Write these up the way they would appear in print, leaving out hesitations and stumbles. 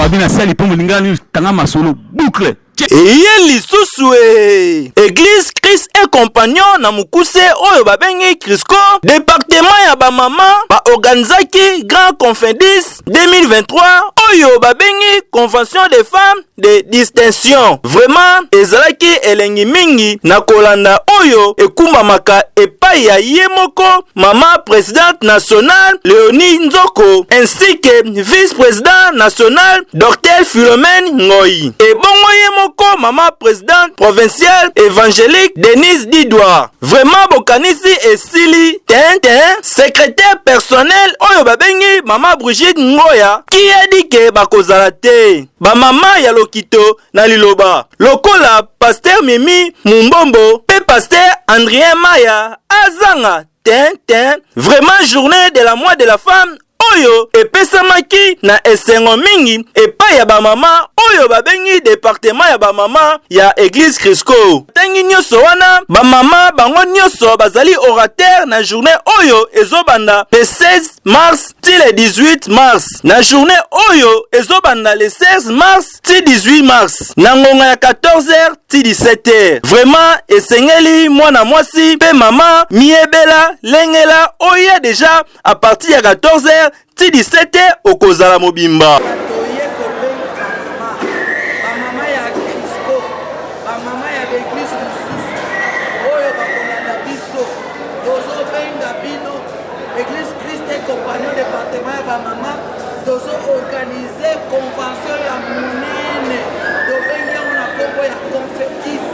Babina sali pour mulingani tanga masolo boucle. Et lisusu Église Christ et compagnon na mukuse oyo babengi Crisco département ya ba mama ba organizaki Grand Confédis 2023 oyo babengi Convention des femmes de distinction. Vraiment ezalaki elengi mingi na kolanda oyo ekumbamaka epai ya yemoko mama présidente nationale Léonie Nzoko ainsi que vice-président national Dr Philomène Ngoyi et bongo yemoko maman présidente provinciale évangélique Denise Didouard. Vraiment bokanisi esili secrétaire personnel oyo babengi maman Brigitte Ngoya qui a dit que bakozala te ba mama ya lokito na liloba lokola pasteur Mimi Mumbombo pe pasteur Andrien Maya azanga vraiment journée de la mois de la femme oyo epesamaki na esengo mingi epai ya ba mama oyo babengi département ya ba mama ya Église Crisco. Tangi nyonso wana ba mama bango nyonso bazali orateur na journée oyo ezobanda le 16 mars ti le 18 mars na journée oyo ezobanda le 16 mars ti 18 mars na ngonga ya 14h ti 17h. Vraiment esengeli mwana mwasi pe mama miebela lengela oya déjà à partir ya 14h ti 17h okozala mobimba. Église Christ et compagnon département ya mama dozo organiser convention ya munene dobengi yango na kombo ya confédis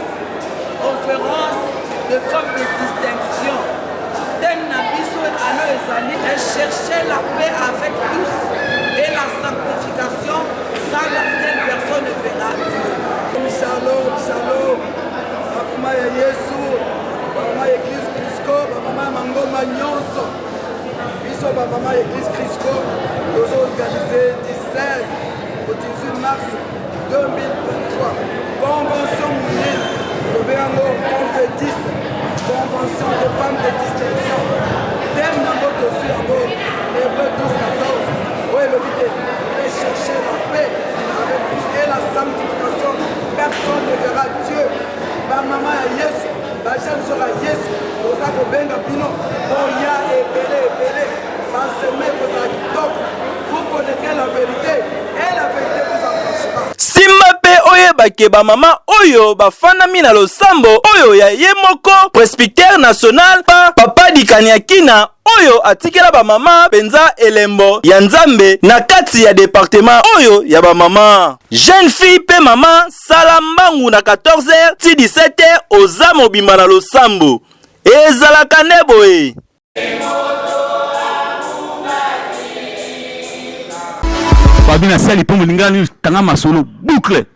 conférence de femmes de distinction thème na biso ano ezali chercher la paix avec tous et la sanctification sans laquelle personne ne verra Dieu. Shalom shalom bakuma ya Yesu bakuma ya Église Crisco bakuma mangoma nyonso biso bakuma ya Église Crisco nous organisé du 16 au 18 mars 2023 convention mondiale de Confédis convention des femmes de distinction thème nango tosi yango Hébreux 12-14 oyo elobi te et chercher la paix avec tous et la sanctification personne ne verra Dieu bamama ya Yesu bajeune sera Yesu toza kobenga bino oya ebele banseme kozala kitoko vous connaîtrez la vérité et la vérité vous affranchira. Simba pe oyebake ba mama oyo bafanami na losambo oyo ya ye moko presbytère national pa papa Dikaniakina oyo atikela ba mama penza elembo ya nzambe na kati ya département oyo ya ba mama jeune fille pe mama salambangu na 14h ti 17h oza mobimba na losambo ezalaka neboye. Babina sali pour mulingani tanga masolo boucle.